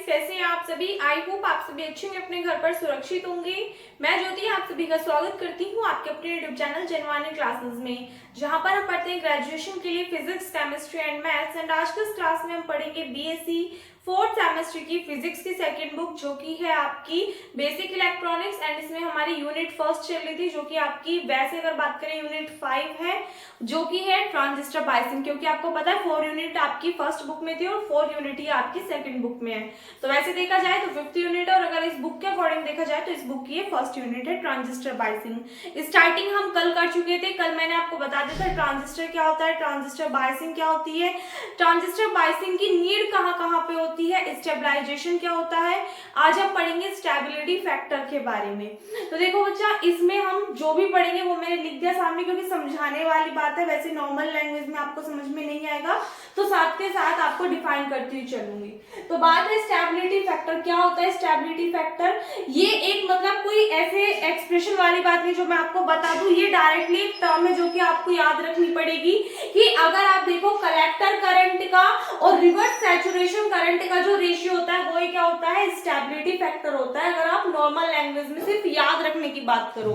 Friends, कैसे हैं आप सभी। आई होप आप सभी अच्छे होंगे, अपने घर पर सुरक्षित होंगे। मैं ज्योति आप सभी का स्वागत करती हूं आपके अपने यूट्यूब चैनल जनवानी क्लासेस में, जहां पर हम पढ़ते हैं ग्रेजुएशन के लिए physics, chemistry and maths. And आज के इस क्लास में हम पढ़ेंगे बीएससी फोर्थ सेमेस्टर की फिजिक्स की सेकंड बुक, जो कि है आपकी बेसिक इलेक्ट्रॉनिक्स। एंड इसमें हमारी यूनिट फर्स्ट चल रही थी, जो कि आपकी वैसे अगर बात करें यूनिट 5 है, जो कि है ट्रांजिस्टर बायसिंग, क्योंकि आपको पता है 4 यूनिट आपकी फर्स्ट बुक में थी और 4 यूनिट ही आपकी सेकंड बुक में है। तो वैसे देखा जाए तो 5th यूनिट है, और अगर इस बुक के अकॉर्डिंग देखा जाए तो इस बुक की फर्स्ट यूनिट है ट्रांजिस्टर बायसिंग। स्टार्टिंग हम कल कर चुके थे। कल मैंने आपको बता दिया था ट्रांजिस्टर क्या होता है, ट्रांजिस्टर बायसिंग क्या होती है, ट्रांजिस्टर बायसिंग की नीड कहाँ कहाँ पे होती है, स्टेबलाइजेशन क्या होता है। आज हम पढ़ेंगे स्टेबिलिटी फैक्टर के बारे में। तो देखो बच्चा, इसमें हम जो भी पढ़ेंगे वो मैंने लिख दिया सामने, क्योंकि समझाने वाली बात है। वैसे नॉर्मल लैंग्वेज में आपको समझ में नहीं आएगा, तो साथ के साथ आपको डिफाइन करती हुई चलूंगी। तो बात है स्टेबिलिटी फैक्टर क्या होता है। स्टेबिलिटी फैक्टर ये एक मतलब कोई ऐसे एक्सप्रेशन वाली बात नहीं जो मैं आपको बता दूं, ये डायरेक्टली एक टर्म है जो कि आपको याद रखनी पड़ेगी कि अगर आप देखो कलेक्टर करंट का और रिवर्स सैचुरेशन करंट का जो रेशियो होता है वो ही क्या होता है, स्टेबिलिटी फैक्टर होता है। अगर आप नॉर्मल लैंग्वेज में सिर्फ याद रखने की बात करो,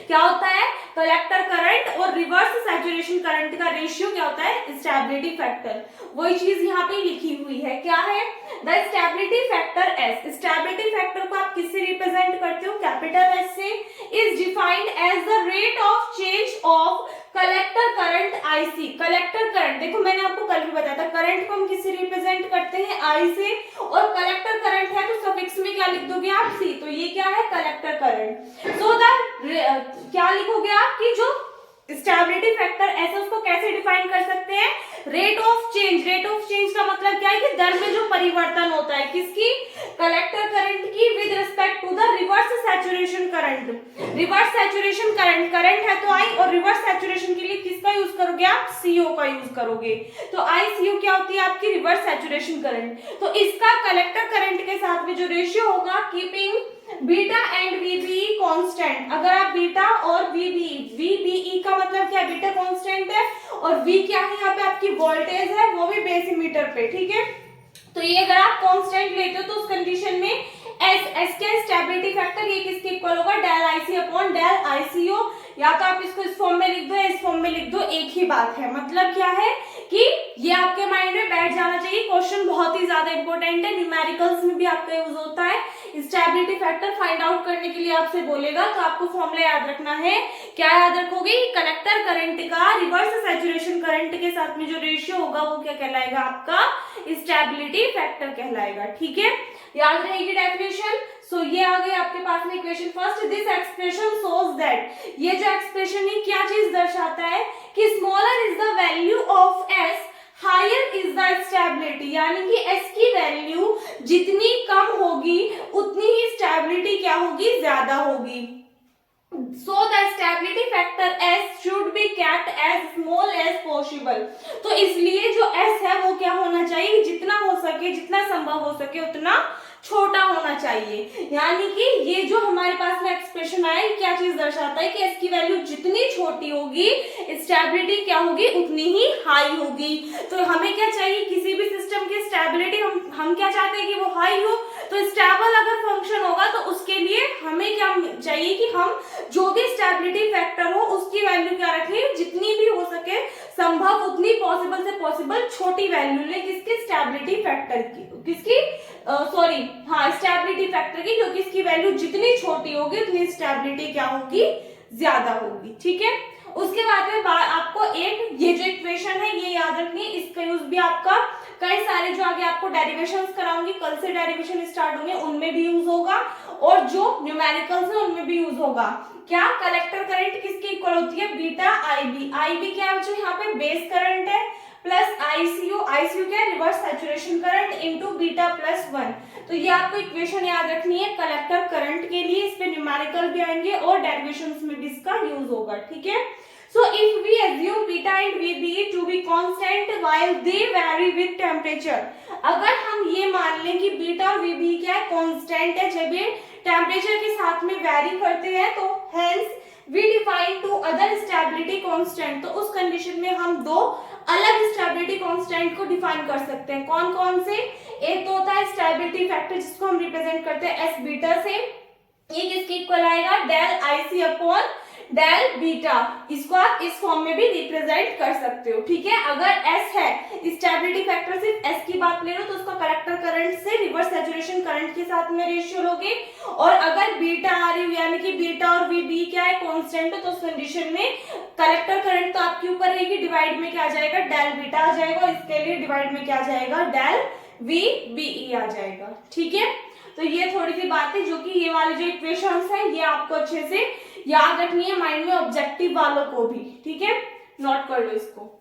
क्या होता है कलेक्टर करंट और रिवर्स सैचुरेशन करंट का रेशियो क्या होता है, स्टेबिलिटी फैक्टर। वही चीज यहाँ पे लिखी हुई है, क्या है, the stability factor S. Stability factor को आप किससे रिप्रेजेंट करते हो, कैपिटल एस से। Is defined as the rate of change of collector current IC. Collector current देखो मैंने आपको कल भी बताया था, करंट को हम किससे रिप्रेजेंट करते हैं, आई से, और कलेक्टर करंट है तो सफिक्स में क्या लिख दोगे आप, सी। तो ये क्या है, कलेक्टर करंट। सो द क्या लिखोगे आप कि जो स्टेबिलिटी फैक्टर ऐसे उसको कैसे डिफाइन कर सकते हैं, rate of change. Rate of change का मतलब क्या है कि दर में जो परिवर्तन होता है किसकी, कलेक्टर करंट की, with respect to the reverse saturation current. Reverse saturation current, current है तो आई, और रिवर्स सैचुरेशन के लिए किसका यूज करोगे आप, सीओ का यूज करोगे। तो आई सीओ क्या होती है आपकी, रिवर्स सैचुरेशन करंट। तो इसका कलेक्टर करंट के साथ में जो रेशियो होगा, keeping beta and VBE constant. अगर आप बीटा और वीबीई का मतलब क्या है, बीटा कांस्टेंट है और वी क्या है यहाँ पे आपकी वोल्टेज है, वो भी बेसिमीटर पे, ठीक है। तो ये अगर आप कांस्टेंट लेते हो तो उस कंडीशन में एस के स्टेबिलिटी फैक्टर ये किसके इक्वल होगा, del IC upon del ICO. या तो आप इसको इस फॉर्म में लिख दो या इस फॉर्म में लिख दो, एक ही बात है। मतलब क्या है कि ये आपके माइंड में बैठ जाना चाहिए। क्वेश्चन बहुत ही ज्यादा इंपॉर्टेंट है, न्यूमेरिकल्स में भी आपका यूज होता है। स्टेबिलिटी फैक्टर फाइंड आउट करने के लिए आपसे बोलेगा तो आपको फॉर्मूला याद रखना है। क्या याद रखोगे, कलेक्टर करंट का रिवर्स सैचुरेशन करंट के साथ में जो रेशियो होगा वो क्या कहलाएगा, आपका स्टेबिलिटी फैक्टर कहलाएगा, ठीक है। याद रहेगी डेफिनेशन। सो ये आ गई आपके पास में equation first. This expression shows that, ये जो एक्सप्रेशन है क्या चीज दर्शाता है कि smaller is the value of S, higher is the stability. यानी कि एस की वैल्यू जितनी कम होगी उतनी ही स्टेबिलिटी क्या होगी, ज्यादा होगी। So the stability factor S should be kept as small as possible। तो इसलिए जो S है वो क्या होना चाहिए, जितना हो सके, जितना संभव हो सके उतना छोटा होना चाहिए। यानी कि ये जो हमारे पास में एक्सप्रेशन आया ये क्या चीज दर्शाता है कि S की वैल्यू जितनी छोटी होगी स्टेबिलिटी क्या होगी, उतनी ही हाई होगी। तो हमें क्या चाहिए, किसी भी सिस्टम की स्टेबिलिटी हम क्या चाहते हैं कि वो हाई हो। तो स्टेबल अगर फंक्शन होगा तो उसके लिए हमें क्या चाहिए कि हम जो भी स्टेबिलिटी फैक्टर हो उसकी वैल्यू क्या रखें, जितनी भी हो सके संभव उतनी पॉसिबल से पॉसिबल छोटी वैल्यू ले, किसकी, स्टेबिलिटी फैक्टर की, किसकी सॉरी हाँ स्टेबिलिटी फैक्टर की, क्योंकि इसकी वैल्यू जितनी छोटी होगी उतनी स्टेबिलिटी क्या होगी, ज्यादा होगी, ठीक है। उसके बाद में आपको एक ये जो इक्वेशन है ये याद रखनी है, इसका यूज भी आपका कई सारे जो आगे आपको डेरिवेशंस कराऊंगी, कल से डेरिवेशन स्टार्ट होंगे, उनमें भी यूज होगा, और जो न्यूमेरिकल्स है उनमें भी यूज होगा। क्या, कलेक्टर करंट किसके इक्वल होती है, बीटा आईबी। आईबी क्या है, यहाँ पे बेस करंट है, प्लस आईसीयू, आईसीयू क्या है, reverse saturation current into beta plus 1। तो ये आपको इक्वेशन याद रखनी है कलेक्टर करंट के लिए। इस पे न्यूमेरिकल भी आएंगे और डेरिवेशंस में भी इसका यूज होगा, ठीक है। So if we assume beta and VBE to be constant while they vary with temperature, अगर हम ये मान लें कि बीटा और VBE क्या है, कांस्टेंट है, जब ये टेम्परेचर के साथ में वैरी करते हैं, तो hence we define two other stability constant। तो उस कंडीशन में हम दो अलग स्टेबिलिटी कांस्टेंट को डिफाइन कर सकते हैं। कौन कौन से? एक तो होता है स्टेबिलिटी फैक्टर जिसको हम रिप्रेजेंट करते हैं एस बीटा से। ये किसके इक्वल आएगा? Del IC upon del beta. इसको आप इस फॉर्म में भी रिप्रेजेंट कर सकते हो, ठीक है। अगर एस है, स्टेबिलिटी फैक्टर सिर्फ एस की बात ले लो तो उसका कलेक्टर करंट से रिवर्स सैचुरेशन करंट के साथ में रेशियो लोगे। और अगर बीटा आ रही यानी कि बीटा और वी बी क्या है? कांस्टेंट, तो उस कंडीशन में कलेक्टर करंट तो आपके ऊपर रहेगी, डिवाइड में क्या आ जाएगा? डेल बीटा आ जाएगा। इसके लिए डिवाइड में क्या आ जाएगा? डेल वी बी आ जाएगा, ठीक है। तो ये थोड़ी सी बातें जो कि ये वाली जो इक्वेशंस है ये आपको अच्छे से याद रखनी है माइंड में, ऑब्जेक्टिव वालों को भी, ठीक है। नोट कर लो इसको।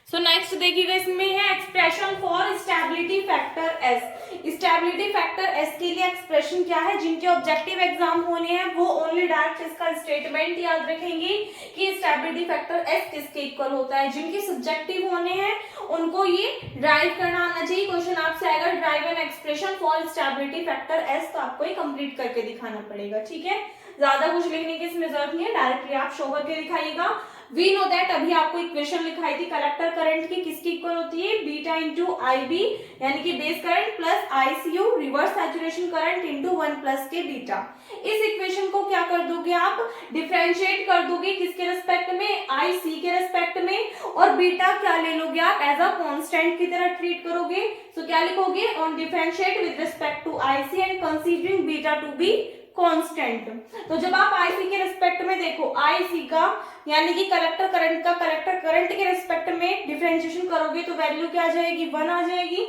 सो नेक्स्ट देखिएगा, इसमें है expression for stability factor S. Stability factor S के लिए एक्सप्रेशन क्या है? जिनके ऑब्जेक्टिव एग्जाम होने हैं वो ओनली डायरेक्ट इसका स्टेटमेंट याद रखेंगे कि स्टेबिलिटी फैक्टर एस किसके इक्वल होता है। जिनके सब्जेक्टिव होने हैं उनको ये ड्राइव करना आना चाहिए। क्वेश्चन आपसे आएगा drive an expression for stability factor S, तो आपको ये कंप्लीट करके दिखाना पड़ेगा, ठीक है। ज्यादा कुछ लिखने की इसमें जरूरत नहीं है, डायरेक्टली आप शो करके दिखाइएगा। वी नो दैट, अभी आपको इक्वेशन लिखाई थी कलेक्टर करंट की, किसकी इक्वल होती है? बीटा इंटू आई बी यानी कि base current plus ICU reverse saturation current into 1 plus के बीटा। इस इक्वेशन को क्या कर दोगे आप? डिफरेंशिएट कर दोगे किसके रिस्पेक्ट में? आई सी के रिस्पेक्ट में। और बीटा क्या ले लोगे आप? एज अ कांस्टेंट की तरह ट्रीट करोगे। तो क्या लिखोगे? On differentiate with respect to I C and considering beta to be constant. तो जब आप आईसी के रिस्पेक्ट में देखो, आईसी का यानी कि कलेक्टर करंट का कलेक्टर करंट के रिस्पेक्ट में डिफरेंशिएशन करोगे तो वैल्यू क्या आ जाएगी? 1 आ जाएगी।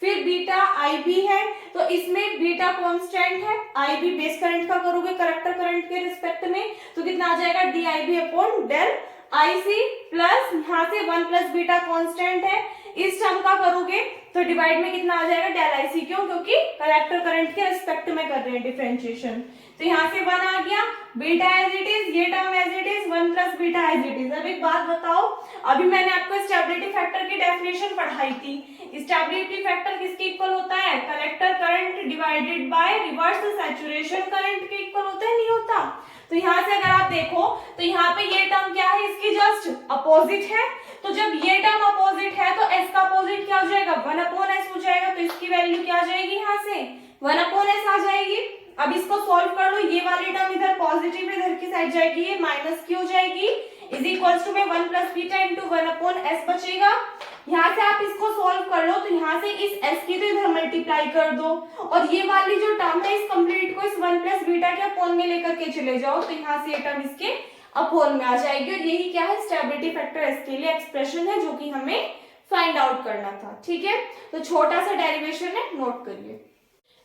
फिर बीटा आई बी है तो इसमें बीटा कांस्टेंट है, आई बी बेस करंट का करोगे कलेक्टर करंट के रिस्पेक्ट में तो कितना आ जाएगा? D I B upon del I C plus यहाँ से 1 प्लस बीटा कांस्टेंट है, इस टर्म का करोगे तो डिवाइड में कितना आ जाएगा? डेल आई सी। क्यों? क्योंकि कलेक्टर करंट के रिस्पेक्ट में कर रहे हैं डिफरेंशिएशन। तो यहाँ से 1 आ गया, बीटा एज इट इज, ये term as it is, 1 plus beta as it is. अब एक बात बताओ, अभी मैंने आपको स्टेबिलिटी फैक्टर की डेफिनेशन पढ़ाई थी। स्टेबिलिटी फैक्टर किसके इक्वल होता है? Collector current divided by reverse saturation current के इक्वल होता है, नहीं होता? तो यहाँ से अगर आप देखो तो यहाँ पे ये टर्म क्या है? इसकी जस्ट अपोजिट है। तो जब ये टर्म अपोजिट है तो एस का अपोजिट क्या हो जाएगा? 1 अपॉन एस हो जाएगा। तो इसकी वैल्यू क्या आ जाएगी? यहाँ से 1 अपॉन एस आ जाएगी। अब इसको सॉल्व कर लो, ये वाली टर्म इधर पॉजिटिव इधर की साइड जाएगी, ये माइनस की हो जाएगी, इज इक्वल्स टू में 1 plus beta into 1 upon S बचेगा। यहाँ से आप इसको सॉल्व कर लो तो यहाँ से इस एस की तो इधर मल्टीप्लाई कर दो और ये वाली जो टर्म है इस कंप्लीट को इस 1 प्लस बीटा के अपॉन में लेकर के चले जाओ तो यहाँ से ये टर्म इसके अपॉन में आ जाएगी। और यही क्या है? स्टेबिलिटी फैक्टर एस के लिए एक्सप्रेशन है जो कि हमें फाइंड आउट करना था, ठीक है। तो छोटा सा डेरिवेशन है, नोट करिए।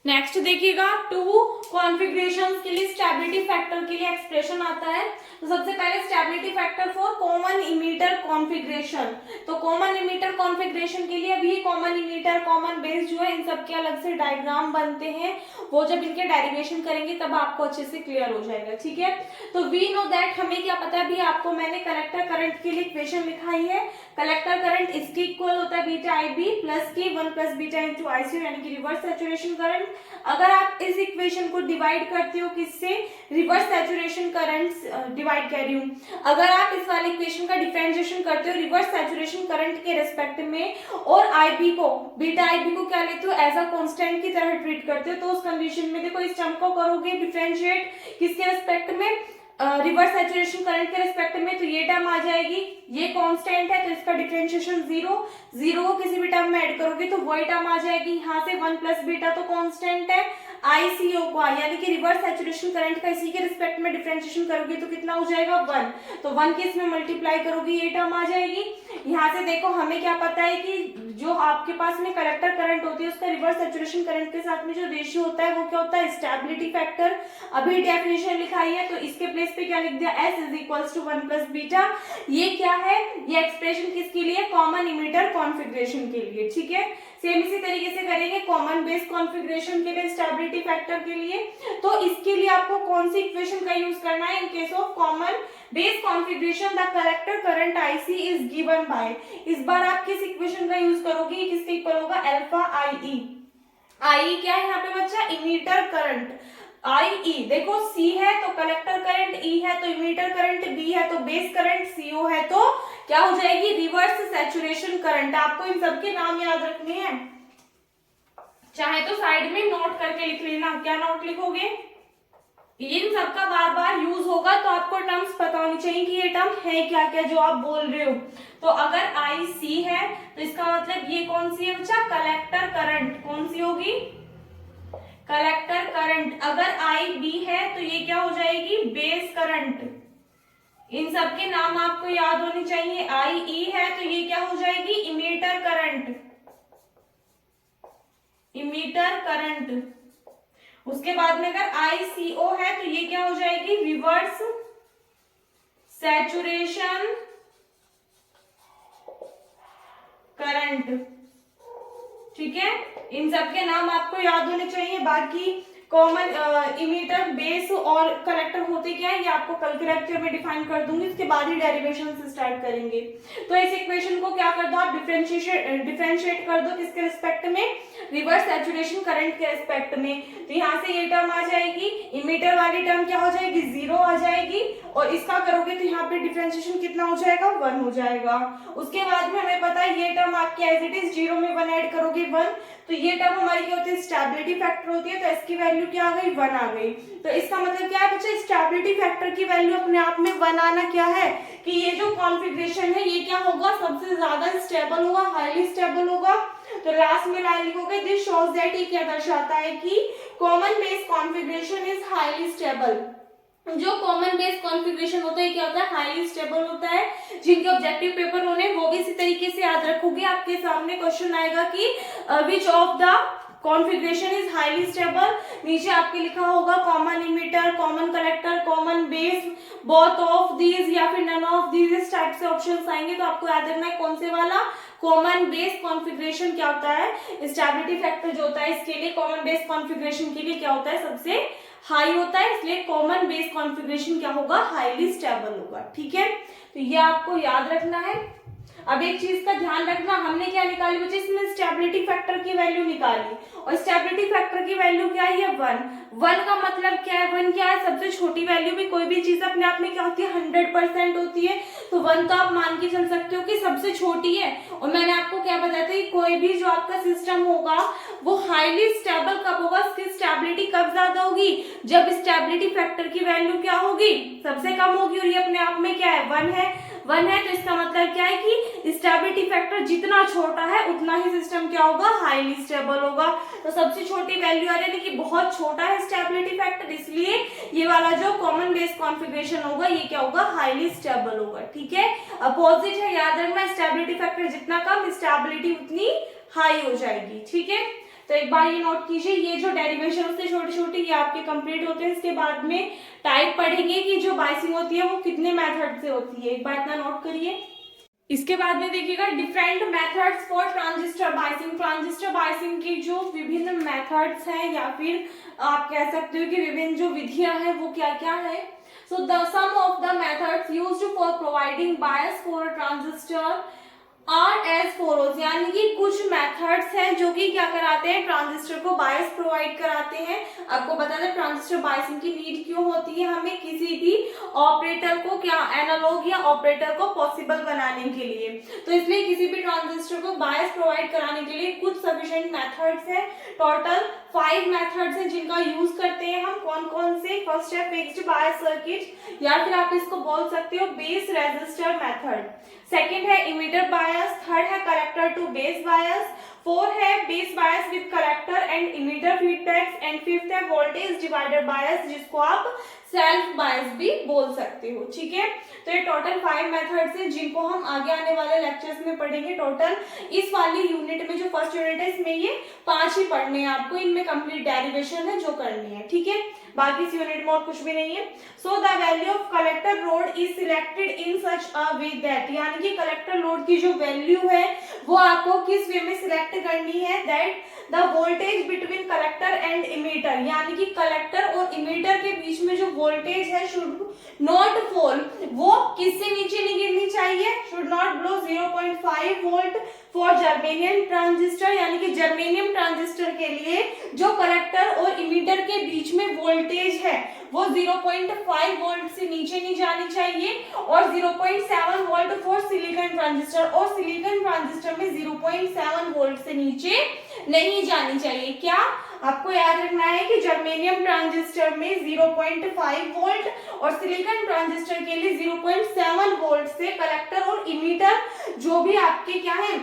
नेक्स्ट देखिएगा, टू कॉन्फ़िगरेशंस के लिए स्टेबिलिटी फैक्टर के लिए एक्सप्रेशन आता है। तो सबसे पहले stability factor for common emitter configuration. तो कॉमन इमीटर कॉन्फ़िगरेशन के लिए अभी कॉमन इमीटर कॉमन बेस जो है इन सबके अलग से डायग्राम बनते हैं, वो जब इनके डेरिवेशन करेंगे तब आपको अच्छे से क्लियर हो जाएगा, ठीक है। तो वी नो दैट, हमें क्या पता है? अभी आपको मैंने कलेक्टर करंट के लिए इक्वेशन लिखाई है। कलेक्टर करंट इसके इक्वल होता है बीटा आई बी प्लस के 1 प्लस बीटा इंटू आई सी यानी कि रिवर्स सैचुरेशन करंट। अगर आप इस इक्वेशन को डिवाइड करते हो किससे? रिवर्स सैचुरेशन करंट डिवाइड कर रही हूँ। अगर आप इस वाले इक्वेशन का डिफरेंशिएशन करते हो रिवर्स सैचुरेशन करंट के रिस्पेक्ट में और आईबी को, बीटा आईबी को क्या लेते हो? एज अ कांस्टेंट की तरह ट्रीट करते हो, तो उस कंडीशन में देखो इस टर्म को करोगे डिफरेंशिएट किसके रिस्पेक्ट में? रिवर्स सैचुरेशन करंट के रिस्पेक्ट में, तो ये टर्म आ जाएगी, ये कांस्टेंट है तो इसका डिफरेंशिएशन 0 को किसी भी टर्म में ऐड करोगे तो वही टर्म आ जाएगी। यहाँ से 1 प्लस बीटा तो कांस्टेंट है, आईसीओ को यानी कि रिवर्स सैचुरेशन करंट का इसी के रिस्पेक्ट में डिफरेंशिएशन करोगे तो कितना हो जाएगा? 1। तो 1 के इसमें मल्टीप्लाई करोगे ये टर्म आ जाएगी। यहाँ से देखो हमें क्या पता है कि जो आपके पास में कलेक्टर करंट होती है उसका रिवर्स सैचुरेशन करंट के साथ में जो रेशियो होता है वो क्या होता है? Stability factor. अभी डेफिनेशन लिखाई है तो इसके प्लेस पे क्या लिख दिया? S is equals to 1 plus beta. ये क्या है? ये एक्सप्रेशन किसके लिए? कॉमन इमीटर कॉन्फ़िगरेशन के लिए, ठीक है। सेम इसी तरीके से करेंगे कॉमन बेस कॉन्फ़िगरेशन के लिए, स्टेबिलिटी फैक्टर के लिए। तो इसके लिए आपको कौन सी इक्वेशन का यूज करना है? In case of common base configuration the collector current IC is given by, इस बार आप किस इक्वेशन का यूज करोगे? किसके इक्वल होगा? अल्फा आई ई। आई क्या है यहाँ पे बच्चा? Emitter current. आई ई, देखो सी है तो कलेक्टर करंट ई है तो इमीटर करंट बी है तो बेस करंट सीओ है तो क्या हो जाएगी, रिवर्स सैचुरेशन करंट। आपको इन सबके नाम याद रखने हैं, चाहे तो साइड में नोट करके लिख लेना। क्या नोट लिखोगे, इन सबका बार बार यूज होगा तो आपको टर्म्स पता होनी चाहिए कि ये टर्म है क्या क्या जो आप बोल रहे हो। तो अगर आई सी है तो इसका मतलब ये कौन सी है बच्चा, कलेक्टर करंट। कौन सी होगी, कलेक्टर करंट। अगर आई बी है तो ये क्या हो जाएगी, बेस करंट। इन सबके नाम आपको याद होने चाहिए। आई ई है तो ये क्या हो जाएगी, इमीटर करंट, इमीटर करंट। उसके बाद में अगर ICO है तो ये क्या हो जाएगी, रिवर्स सैचुरेशन करंट। ठीक है, इन सब के नाम आपको याद होने चाहिए। बाकी कॉमन इमीटर, बेस और कलेक्टर होते क्या है ये आपको कल के लेक्चर में डिफाइन कर दूंगी, उसके बाद ही डेरिवेशन से स्टार्ट करेंगे। तो इस इक्वेशन को क्या कर दो आप, डिफरेंशिएट कर दो किसके रिस्पेक्ट में, रिवर्स सैचुरेशन करंट के रिस्पेक्ट में। तो यहाँ से ये टर्म आ जाएगी, इमीटर वाली टर्म क्या हो जाएगी, 0 आ जाएगी, और इसका करोगे तो यहाँ पे डिफरेंशिएशन कितना हो जाएगा, 1 हो जाएगा। उसके बाद में हमें पता है ये टर्म आपकी एज इट इज 0 में 1 ऐड करोगे 1, तो ये टर्म हमारी क्या होती है, स्टेबिलिटी फैक्टर होती है, तो इसकी वैल्यू क्या आ गई, 1 आ गई। तो इसका मतलब क्या है बच्चा, स्टेबिलिटी फैक्टर की वैल्यू अपने आप में 1 आना क्या है कि ये जो कॉन्फ़िगरेशन है ये क्या होगा, सबसे ज्यादा स्टेबल होगा, हाईली स्टेबल होगा। तो लास्ट में लाइन लिखोगे, दिस शोज दैट, ये क्या दर्शाता है कि common base configuration is highly stable. जो कॉमन बेस कॉन्फ़िगरेशन होता है क्या होता है, हाईली स्टेबल होता है। जिनके ऑब्जेक्टिव पेपर होने वो भी इसी तरीके से याद रखोगे। आपके सामने क्वेश्चन आएगा कि which of the configuration is highly stable, नीचे आपके लिखा होगा common emitter, common collector, common base, both of these या फिर नन ऑफ दीज, इस टाइप से ऑप्शंस आएंगे। तो आपको याद रखना है कौन से वाला, कॉमन बेस कॉन्फ़िगरेशन क्या होता है, स्टेबिलिटी फैक्टर जो होता है इसके लिए, कॉमन बेस कॉन्फ़िगरेशन के लिए क्या होता है, सबसे हाई होता है, इसलिए कॉमन बेस कॉन्फ़िगरेशन क्या होगा, हाईली स्टेबल होगा। ठीक है, तो ये आपको याद रखना है। अब एक चीज का ध्यान रखना, हमने क्या निकाली बच्चे, इसमें स्टेबिलिटी फैक्टर की वैल्यू निकाली, और स्टेबिलिटी फैक्टर की वैल्यू क्या है, 1 का मतलब क्या है, 1 क्या है, सबसे छोटी वैल्यू भी कोई भी चीज अपने आप में क्या होती है, 100% होती है। तो 1 तो आप मान के चल सकते हो कि सबसे छोटी है। और मैंने आपको क्या बताया था कि कोई भी जो आपका सिस्टम होगा वो हाईली स्टेबल कब होगा, उसकी स्टेबिलिटी कब ज्यादा होगी, जब स्टेबिलिटी फैक्टर की वैल्यू क्या होगी, सबसे कम होगी। और ये अपने आप में क्या है, 1 है। तो इसका मतलब क्या है कि स्टेबिलिटी फैक्टर जितना छोटा है उतना ही सिस्टम क्या होगा, हाईली स्टेबल होगा। तो सबसे छोटी वैल्यू आ रही है कि बहुत छोटा है स्टेबिलिटी फैक्टर, इसलिए ये वाला जो कॉमन बेस कॉन्फ़िगरेशन होगा ये क्या होगा, हाईली स्टेबल होगा। ठीक है, अपोजिट है, याद रखना, स्टेबिलिटी फैक्टर जितना कम स्टेबिलिटी उतनी हाई हो जाएगी। ठीक है, तो एक बार ये नोट कीजिए, ये जो डेरिवेशन होते हैं छोटे छोटे ये आपके कंप्लीट होते हैं। इसके बाद में टाइप पढ़ेंगे कि जो बाइसिंग होती है वो कितने मेथड से होती है, एक बार इतना नोट करिए। इसके बाद में देखिएगा different methods for transistor biasing. Transistor biasing की जो विभिन्न मेथड्स हैं या फिर आप कह सकते हो कि विभिन्न जो विधियां हैं वो क्या क्या है। So the sum of the methods used for providing bias for a transistor are as follows, यानी कि कुछ मेथड्स हैं जो कि क्या कराते हैं, ट्रांजिस्टर को बायस प्रोवाइड कराते हैं। आपको बता दें ट्रांजिस्टर बायसिंग की नीड क्यों होती है, हमें किसी भी ऑपरेटर को क्या एनालॉग या ऑपरेटर को पॉसिबल बनाने के लिए। तो इसलिए किसी भी ट्रांजिस्टर को बायस प्रोवाइड कराने के लिए कुछ सफिशिएंट मेथड्स हैं। टोटल 5 मेथड्स हैं जिनका यूज करते हैं हम। कौन कौन से, फर्स्ट है फिक्स्ड बायस सर्किट या फिर आप इसको बोल सकते हो बेस रेजिस्टर मेथड। सेकेंड है इमीटर बायस, थर्ड है collector to base bias, fourth है base bias with collector and emitter feedbacks, and fifth है वोल्टेज डिवाइडर बायस जिसको आप सेल्फ बायस भी बोल सकते हो। ठीक है, तो ये टोटल 5 मेथड्स हैं जिनको हम आगे आने वाले लेक्चर्स में पढ़ेंगे। टोटल इस वाली यूनिट में जो फर्स्ट यूनिट है इसमें ये 5 ही पढ़ने हैं आपको, इनमें कंप्लीट डेरिवेशन है जो करनी है। ठीक है, बाकी इस यूनिट में और कुछ भी नहीं है। So the value of collector load is selected in such a way that, यानी कि कलेक्टर लोड की जो वैल्यू है वो आपको किस वे में सिलेक्ट करनी है, that the voltage between collector and emitter, यानी कि कलेक्टर और इमीटर के बीच में जो वोल्टेज है शुड नॉट फॉल, वो किससे नीचे नहीं गिरनी चाहिए, should not below 0.5 volt for germanium transistor, यानी कि जर्मेनियम ट्रांजिस्टर के लिए जो कलेक्टर और इमीटर के बीच में वोल्टेज है वो 0.5 वोल्ट से नीचे नहीं जानी चाहिए, और 0.7 वोल्ट फॉर सिलिकॉन ट्रांजिस्टर, और सिलिकॉन ट्रांजिस्टर में 0.7 वोल्ट से नीचे नहीं जानी चाहिए। क्या आपको याद रखना है कि जर्मेनियम ट्रांजिस्टर में 0.5 वोल्ट और सिलिकॉन ट्रांजिस्टर के लिए 0.7 वोल्ट से कलेक्टर और इमीटर जो भी आपके क्या है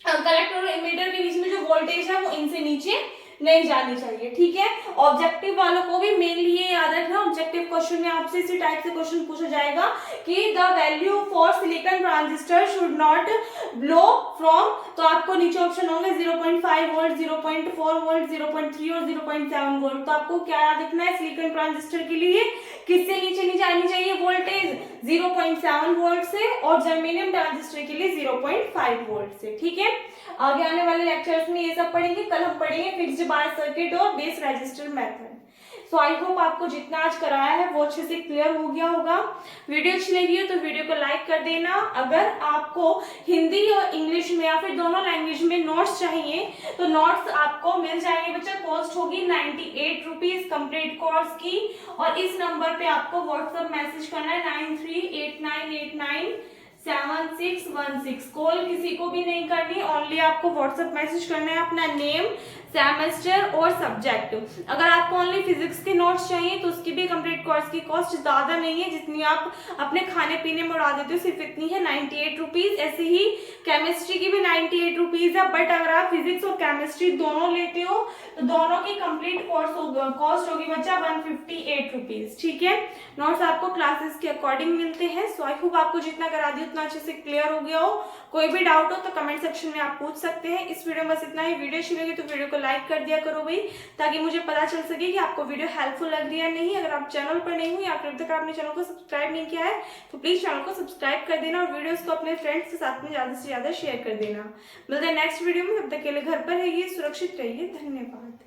कलेक्टर और इमीटर के बीच में जो वोल्टेज है वो इनसे नीचे नहीं जानी चाहिए। ठीक है, ऑब्जेक्टिव वालों को भी मेनली ये याद रखना, ऑब्जेक्टिव क्वेश्चन में आपसे इसी टाइप से क्वेश्चन पूछा जाएगा कि the value for silicon transistor should not blow from, तो आपको नीचे ऑप्शन होंगे 0.5 वोल्ट, 0.4 वोल्ट, 0.3 और 0.7 वोल्ट। तो आपको क्या याद रखना है, सिलिकॉन ट्रांजिस्टर के लिए किससे नीचे नहीं जानी चाहिए वोल्टेज, 0.7 वोल्ट से, और जर्मेनियम ट्रांजिस्टर के लिए 0.5 वोल्ट से। ठीक है, आगे आने वाले लेक्चर्स में ये सब पढ़ेंगे। कल हम पढ़ेंगे फिक्स्ड बायस सर्किट और base register method. So I hope आपको जितना आज कराया है वो अच्छे से क्लियर हो गया होगा। वीडियो अच्छी लगी हो तो वीडियो को लाइक कर देना। अगर आपको हिंदी और इंग्लिश में या फिर दोनों लैंग्वेज में नोट्स चाहिए तो नोट्स आपको मिल जाएंगे बच्चा। कॉस्ट होगी 98 रुपीज कंप्लीट कोर्स की, और इस नंबर पे आपको व्हाट्सएप मैसेज करना है 9389897616। कॉल किसी को भी नहीं करनी, ओनली आपको व्हाट्सएप मैसेज करना है अपना नेम, सेमेस्टर और सब्जेक्ट। अगर आपको ओनली फिजिक्स के नोट्स चाहिए तो उसकी भी कंप्लीट कोर्स की कॉस्ट ज्यादा नहीं है, जितनी आप अपने खाने पीने में उड़ा देते हो सिर्फ इतनी है 98 रुपीज। ऐसे ही केमिस्ट्री की भी 98 रुपीज है, बट अगर आप फिजिक्स और केमिस्ट्री दोनों लेते हो तो दोनों की कंप्लीट कॉस्ट होगी बच्चा 158 रुपीज। ठीक है, नोट्स आपको क्लासेस के अकॉर्डिंग मिलते हैं। सो आई होप आपको जितना करा दी उतना अच्छे से क्लियर हो गया हो। कोई भी डाउट हो तो कमेंट सेक्शन में आप पूछ सकते हैं। इस वीडियो में बस इतना ही। वीडियो अच्छी लगी तो वीडियो को लाइक कर दिया करो भाई, ताकि मुझे पता चल सके कि आपको वीडियो हेल्पफुल लग रही है नहीं। अगर आप चैनल पर नहीं हो या फिर अभी तक आपने चैनल को सब्सक्राइब नहीं किया है तो प्लीज चैनल को सब्सक्राइब कर देना, और वीडियोस को अपने फ्रेंड्स के साथ में ज्यादा से ज्यादा शेयर कर देना। मिलते हैं नेक्स्ट वीडियो में, तब तक के लिए घर पर रहिए, सुरक्षित रहिए। धन्यवाद।